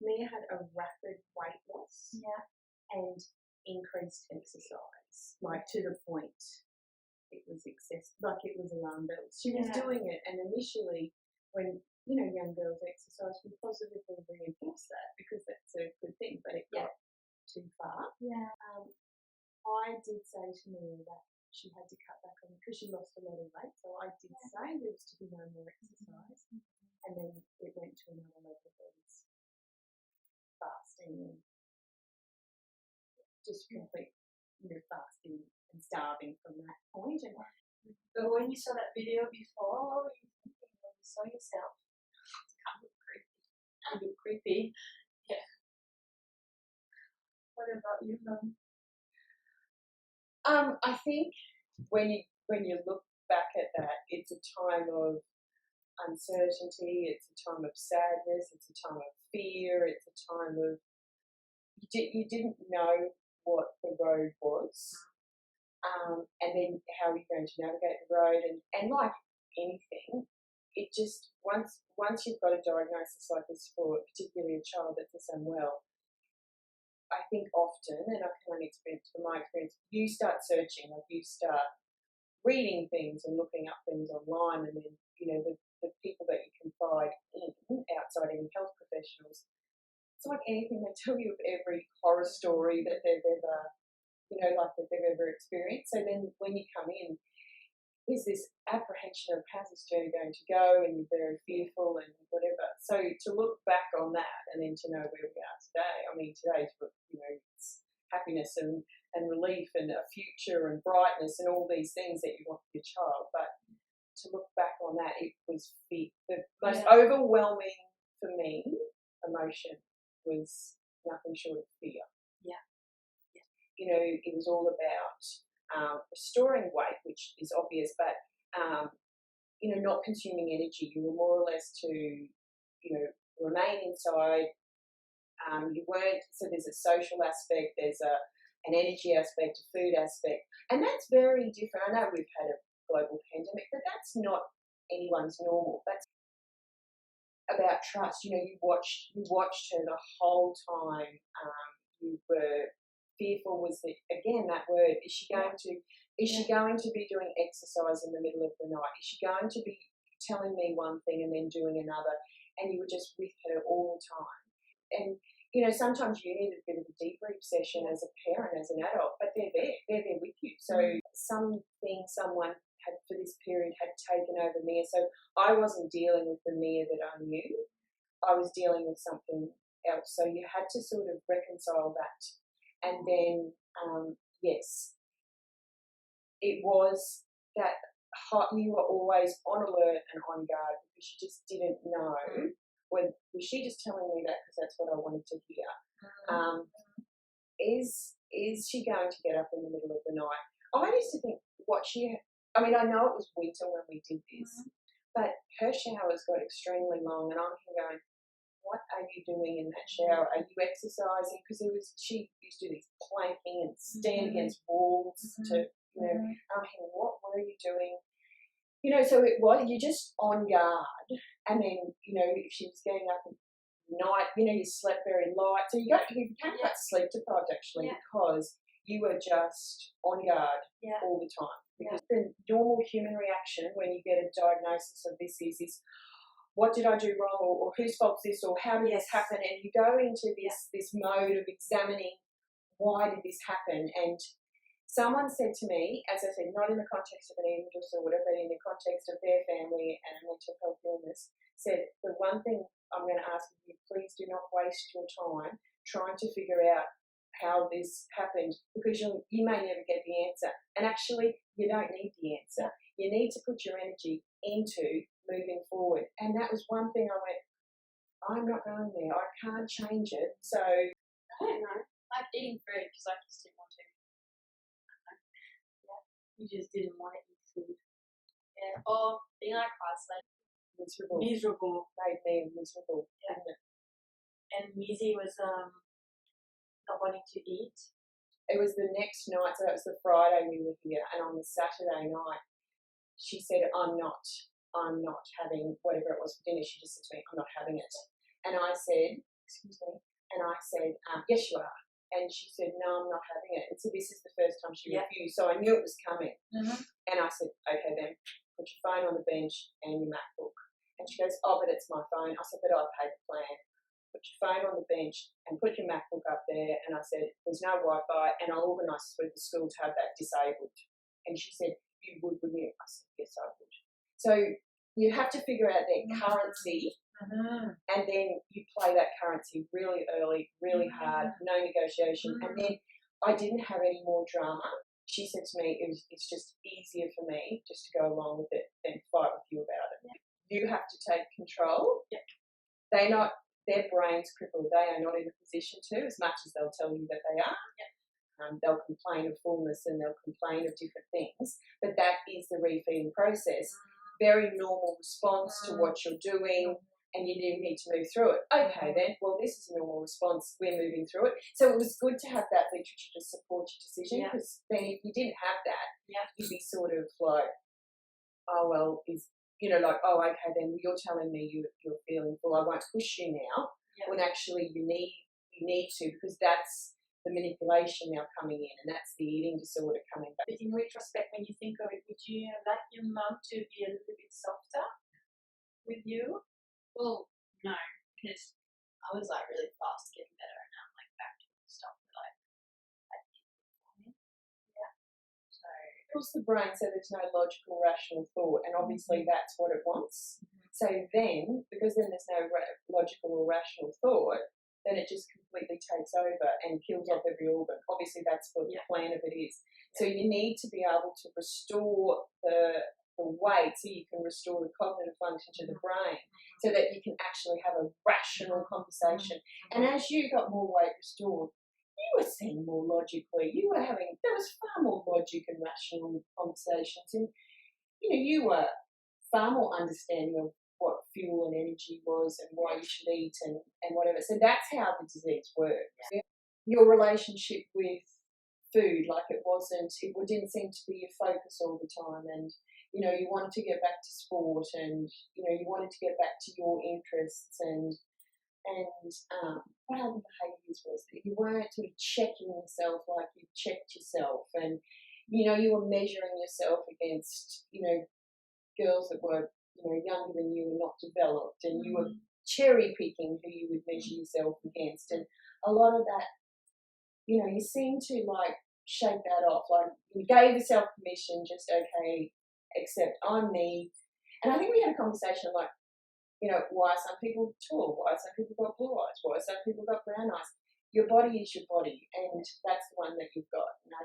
Mia had a rapid weight loss Yeah. and increased exercise, like to the point it was excessive, like it was alarm bells. She was doing it, and initially, when young girls exercise, we positively reinforce that because that's a good thing, but it got too far. Yeah. I did say to Mia that she had to cut back on because she lost a lot of weight, so I did say there was to be no more exercise, and then it went to another level that was fasting and just complete fasting and starving from that point. And but when you saw that video before, what were you thinking when you saw yourself? It's kind of creepy. Kind of creepy. Yeah. What about you, Mum? I think when you look back at that, it's a time of uncertainty, it's a time of sadness, it's a time of fear, it's a time of you didn't know what the road was, and then how you're going to navigate the road, and like anything, it just once you've got a diagnosis like this for particularly a child that's unwell, I think often, and I can only experience from my experience, you start searching, like you start reading things and looking up things online, and then the people that you confide in outside any health professionals, it's like anything, they tell you of every horror story that they've ever, that they've ever experienced. So then when you come in, there's this apprehension of how's this journey going to go, and you're very fearful and whatever. So to look back on that and then to know where we are today, I mean, today's, it's happiness and relief and a future and brightness and all these things that you want for your child. But to look back on that, it was fear. The most overwhelming for me emotion was nothing short of fear. Yeah. It was all about restoring weight, which is obvious, but not consuming energy. You were more or less to, remain inside. You weren't. So there's a social aspect, there's an energy aspect, a food aspect, and that's very different. I know we've had a global pandemic, but that's not anyone's normal. That's about trust. You watched her the whole time. You were fearful. Was that word? Is she going to be doing exercise in the middle of the night? Is she going to be telling me one thing and then doing another? And you were just with her all the time. And sometimes you need a bit of a debrief session as a parent, as an adult, but they're there with you. So something someone had for this period had taken over Mia. So I wasn't dealing with the Mia that I knew. I was dealing with something else. So you had to sort of reconcile that. And then, yes, it was that you were always on alert and on guard because you just didn't know. Was she just telling me that because that's what I wanted to hear? Is she going to get up in the middle of the night? I used to think I know it was winter when we did this, but her showers got extremely long, and I'm going, what are you doing in that shower? Are you exercising? Because she used to do this planking and stand against walls to, I'm thinking, what were you doing? So it was, you're just on guard. And then, if she was getting up at night, you slept very light. So you became quite sleep deprived actually because you were just on guard all the time. Because the normal human reaction when you get a diagnosis of this is what did I do wrong, or whose fault is this, or how did this happen? And you go into this mode of examining why did this happen. And someone said to me, as I said, not in the context of an eating disorder, but in the context of their family and a mental health illness, said, the one thing I'm going to ask you, please do not waste your time trying to figure out how this happened, because you may never get the answer. And actually, you don't need the answer. You need to put your energy into moving forward. And that was one thing I went, I'm not going there. I can't change it. So, I don't know. Like eating food because I just didn't want to. You just didn't want to eat food. Yeah. Or being like us, like miserable. Made me miserable. Yeah. And Mizzy was not wanting to eat. It was the next night, so that was the Friday we were here, and on the Saturday night, she said, I'm not having whatever it was for dinner. She just said to me, I'm not having it. And I said, excuse me. And I said, yes, you are. And she said, no, I'm not having it. And so this is the first time she refused. So I knew it was coming. And I said, okay then, put your phone on the bench and your MacBook. And she goes, oh, but it's my phone. I said, but I paid the plan. Put your phone on the bench and put your MacBook up there. And I said, there's no Wi-Fi, and I'll organise for the school to have that disabled. And she said, you would, wouldn't you? I said, yes, I would. So you have to figure out their currency, and then you play that currency really early, really hard, no negotiation. And then I didn't have any more drama. She said to me, it's just easier for me just to go along with it than fight with you about it. You have to take control. Their brain's crippled. They are not in a position to, as much as they'll tell you that they are. They'll complain of fullness and they'll complain of different things, but that is the refeeding process. Very normal response to what you're doing, and you do need to move through it. Okay then, well this is a normal response, we're moving through it. So it was good to have that literature to support your decision, because then if you didn't have that, you'd be sort of like, oh well, like, oh okay then you're telling me you're feeling full, I won't push you now, when actually you need to, because that's the manipulation now coming in, and that's the eating disorder coming back. But in retrospect, when you think of it, would you like your mum to be a little bit softer with you? Well, no, because I was like really fast getting better, and now I'm like back to the stuff that I did before me. So It fills the brain, so there's no logical, rational thought, and obviously that's what it wants. So then, because then there's no logical or rational thought, then it just completely takes over and kills off every organ. Obviously, that's what the plan of it is. So you need to be able to restore the weight, so you can restore the cognitive function to the brain, so that you can actually have a rational conversation. And as you got more weight restored, you were seeing more logically. There was far more logic and rational conversations, and you were far more understanding of what fuel and energy was and why you should eat and whatever. So that's how the disease works. Your relationship with food, like it didn't seem to be your focus all the time, and you wanted to get back to sport, and you wanted to get back to your interests, and what other behaviours was there? You weren't sort of checking yourself like you checked yourself, and you were measuring yourself against girls that were younger than you and not developed, and you were cherry picking who you would measure yourself against, and a lot of that, you seem to like shake that off, like you gave yourself permission, just okay, accept I'm me. And I think we had a conversation like, why are some people tall, why are some people got blue eyes, why are some people got brown eyes? Your body is your body, and that's the one that you've got. And I